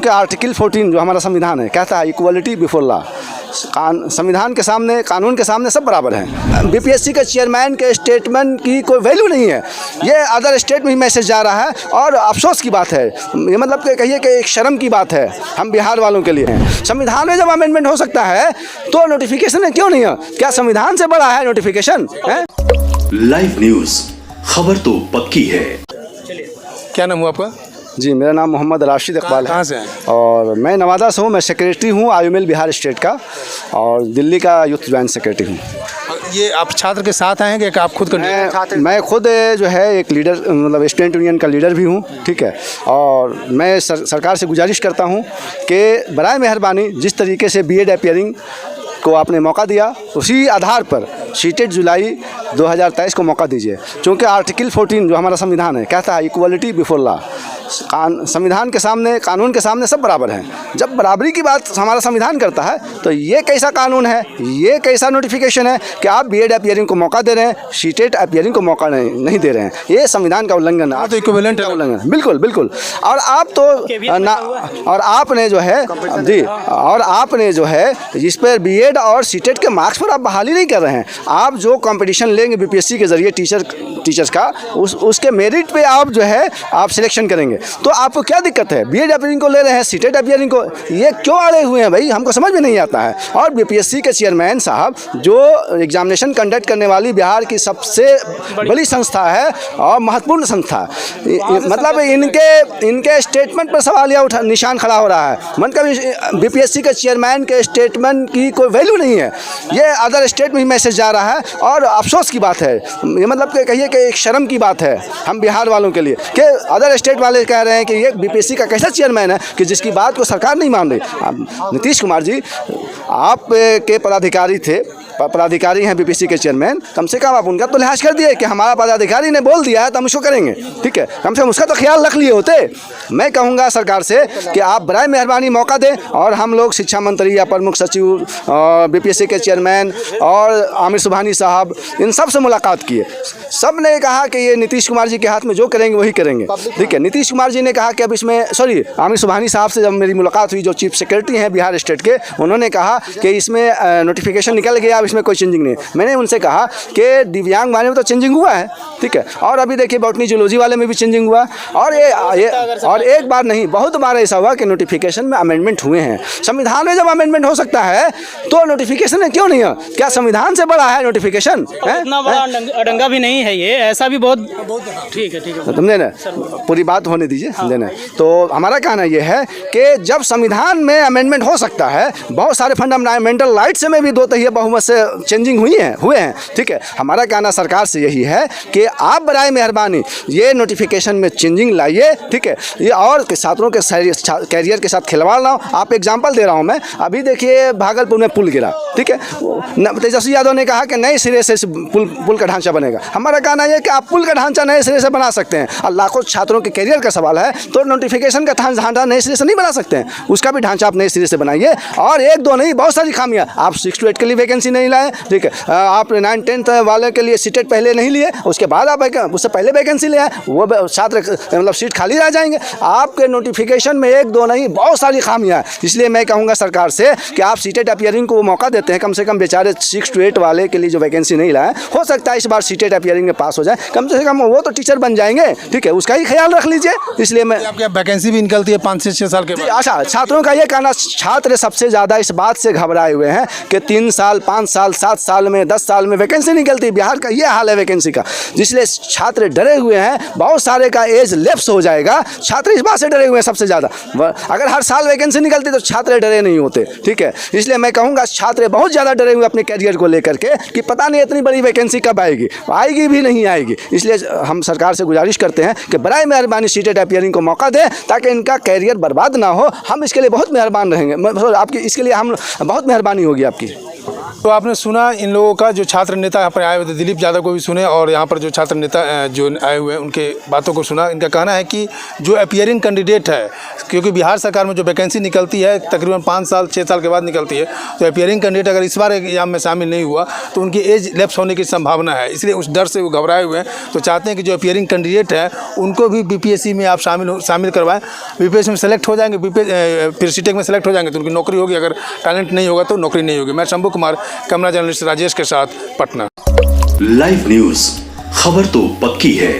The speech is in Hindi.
चूँकि आर्टिकल 14 जो हमारा संविधान है कहता है इक्वलिटी बिफोर लॉ, संविधान के सामने, कानून के सामने सब बराबर हैं। बीपीएससी के चेयरमैन के स्टेटमेंट की कोई वैल्यू नहीं है। ये अदर स्टेट में मैसेज जा रहा है और अफसोस की बात है, ये मतलब कि कहिए कि एक शर्म की बात है हम बिहार वालों के लिए। संविधान में जब अमेंडमेंट हो सकता है तो नोटिफिकेशन क्यों नहीं है? क्या संविधान से बड़ा है नोटिफिकेशन? लाइव न्यूज, खबर तो पक्की है। क्या नाम हुआ आपका? जी, मेरा नाम मोहम्मद राशिद इकबाल है। कहाँ से हैं? और मैं नवादा से हूँ। मैं सेक्रेटरी हूँ आयुमेल बिहार स्टेट का और दिल्ली का यूथ ज्वाइंट सेक्रेटरी हूँ। ये आप छात्र के साथ आए हैं कि आप खुद कर? मैं खुद जो है एक लीडर, मतलब स्टूडेंट यूनियन का लीडर भी हूँ, ठीक है। और मैं सरकार से गुजारिश करता हूँ कि बराए मेहरबानी जिस तरीके से बीएड अपीयरिंग को आपने मौका दिया उसी आधार पर सीटेड जुलाई 2023 को मौका दीजिए। चूँकि आर्टिकल 14 जो हमारा संविधान है कहता है इक्वलिटी बिफोर लॉ, संविधान के सामने, कानून के सामने सब बराबर हैं। जब बराबरी की बात हमारा संविधान करता है तो ये कैसा कानून है, ये कैसा नोटिफिकेशन है कि आप बीएड अपीयरिंग को मौका दे रहे हैं, सीटेड अपीयरिंग को मौका नहीं दे रहे हैं? ये संविधान का उल्लंघन है, तो इक्विवेलेंट उल्लंघन, बिल्कुल बिल्कुल। और आप तो और आपने जो है जी, और आपने जो है इस पर बीएड और सीटेड के मार्क्स पर आप बहाली नहीं कर रहे हैं। आप जो कंपटीशन लेंगे बीपीएससी के जरिए टीचर्स का, उसके मेरिट पे आप जो है आप सिलेक्शन करेंगे। तो आपको क्या दिक्कत है? बीएड अपीयरिंग को ले रहे हैं, सीटेड अपीयरिंग को, ये क्यों अड़े हुए हैं भाई? हमको समझ में नहीं आता है। और बीपीएससी के चेयरमैन साहब जो एग्जामिनेशन कंडक्ट करने वाली बिहार की सबसे बड़ी संस्था है और महत्वपूर्ण संस्था, मतलब इनके स्टेटमेंट पर सवालिया निशान खड़ा हो रहा है। मतलब बीपीएससी के चेयरमैन के स्टेटमेंट की कोई वैल्यू नहीं है। ये अदर स्टेट में मैसेज जा रहा है और अफसोस की बात है, ये मतलब कि कहिए कि एक शर्म की बात है हम बिहार वालों के लिए कि अदर स्टेट वाले कह रहे हैं कि ये बीपीएससी का कैसा चेयरमैन है कि जिसकी बात को सरकार नहीं मान रही। नीतीश कुमार जी आप के पदाधिकारी हैं बीपीएससी के चेयरमैन, कम से कम आप उनका तो लिहाज कर दिए कि हमारा पदाधिकारी ने बोल दिया है तो हम उसको करेंगे, ठीक है। कम से कम उसका तो ख्याल रख लिए होते। मैं कहूँगा सरकार से कि आप बराए मेहरबानी मौका दें और हम लोग शिक्षा मंत्री या प्रमुख सचिव, बीपीएससी के चेयरमैन और आमिर सुबहानी साहब, इन सब से मुलाकात किए। सब ने कहा कि ये नीतीश कुमार जी के हाथ में जो करेंगे वही करेंगे, ठीक है। नीतीश कुमार जी ने कहा कि अब इसमें आमिर सुबहानी साहब से जब मेरी मुलाकात हुई, जो चीफ सेक्रेटरी हैं बिहार स्टेट के, उन्होंने कहा कि इसमें नोटिफिकेशन निकल गया, अब इसमें कोई चेंजिंग नहीं है। मैंने उनसे कहा कि दिव्यांग वाले में तो चेंजिंग हुआ है, ठीक है। और अभी देखिए बॉटनी जूलॉजी वाले में भी चेंजिंग हुआ और एक बार नहीं बहुत बार ऐसा हुआ कि नोटिफिकेशन में अमेंडमेंट हुए हैं। संविधान में जब अमेंडमेंट हो सकता है तो नोटिफिकेशन क्यों नहीं है? क्या संविधान से बड़ा है नोटिफिकेशन? इतना बड़ा अडंगा भी नहीं है ये, ऐसा भी बहुत ठीक है समझे ना, पूरी बात होने दीजिए, समझे ना। तो हमारा कहना यह है कि जब संविधान में अमेंडमेंट हो सकता है, बहुत सारे फंडामेंटल राइट्स में भी 2/3 बहुमत से चेंजिंग हुए हैं, ठीक है। हमारा कहना सरकार से यही है कि आप बराए मेहरबानी ये नोटिफिकेशन में चेंजिंग लाइए, ठीक है। ये और छात्रों के कैरियर के साथ खिलवाड़ ना हो। आप एग्जाम्पल दे रहा हूँ मैं, अभी देखिए भागलपुर में पुल गिरा, ठीक है। तेजस्वी यादव ने कहा कि नए सिरे से पुल का ढांचा बनेगा। हमारा कहना यह कि आप पुल का ढांचा नए सिरे से बना सकते हैं और लाखों छात्रों के कैरियर का सवाल है तो नोटिफिकेशन का ढांचा नए सिरे से नहीं बना सकते हैं, उसका भी ढांचा आप नए सिरे से बनाइए। और एक दो नहीं, बहुत सारी खामियां, आप 6 to 8 के लिए वैकेंसी नहीं लाए, ठीक है। आप 9-10 वाले के लिए सीटेट पहले नहीं लिए, उसके बाद आप उससे पहले वैकेंसी ले आए, वो छात्र मतलब सीट खाली रह जाएंगे। आपके नोटिफिकेशन में 1-2 नहीं, बहुत सारी खामियां हैं। इसलिए मैं कहूँगा सरकार से कि आप सीटेट अपीयरिंग को मौका देते हैं, कम से कम बेचारे 6 to 8 वाले के लिए जो वैकेंसी नहीं लाए, हो सकता है इस बार सीटेट अपीयरिंग में पास हो जाए, कम से कम वो तो टीचर बन जाएंगे, ठीक है। उसका ही ख्याल रख लीजिए। इसलिए मैं आपकी वैकेंसी भी निकलती है 5 से 6 साल के बाद। अच्छा, छात्रों का ये कहना, छात्र सबसे ज़्यादा इस बात से घबराए हुए हैं कि 3 साल, 5 साल, 7 साल में, 10 साल में वैकेंसी निकलती है। बिहार का ये हाल है वैकेंसी का, जिसलिए छात्र डरे हुए हैं। बहुत सारे का एज लैप्स हो जाएगा, छात्र इस बात से डरे हुए हैं सबसे ज़्यादा। अगर हर साल वैकेंसी निकलती तो छात्र डरे नहीं होते, ठीक है। इसलिए मैं कहूँगा छात्र बहुत ज़्यादा डरे हुए अपने कैरियर को लेकर के कि पता नहीं इतनी बड़ी वैकेंसी कब आएगी भी नहीं आएगी। इसलिए हम सरकार से गुजारिश करते हैं कि बराए मेहरबानी सीटेट अपीयरिंग को मौका दें ताकि इनका कैरियर बर्बाद ना हो। हम इसके लिए बहुत मेहरबान रहेंगे, आपकी इसके लिए हम बहुत मेहरबानी होगी आपकी। तो आपने सुना इन लोगों का, जो छात्र नेता यहाँ पर आए हुए थे, दिलीप यादव को भी सुने, और यहाँ पर जो छात्र नेता जो आए हुए हैं उनके बातों को सुना। इनका कहना है कि जो अपीयरिंग कैंडिडेट है, क्योंकि बिहार सरकार में जो वैकेंसी निकलती है तकरीबन 5 साल 6 साल के बाद निकलती है, तो अपीयरिंग कैंडिडेट अगर इस बार एग्जाम में शामिल नहीं हुआ तो उनकी एज लैप्स होने की संभावना है। इसलिए उस डर से वो घबराए हुए हैं। तो चाहते हैं कि जो अपीयरिंग कैंडिडेट है उनको भी बीपीएससी में आप शामिल करवाएं। बीपीएससी में सेलेक्ट हो जाएंगे, फिर सीटेक में सेलेक्ट हो जाएंगे तो उनकी नौकरी होगी, अगर टैलेंट नहीं होगा तो नौकरी नहीं होगी। मैं शंभू कुमार, कैमरा जर्नलिस्ट राजेश के साथ, पटना। लाइव न्यूज, खबर तो पक्की है।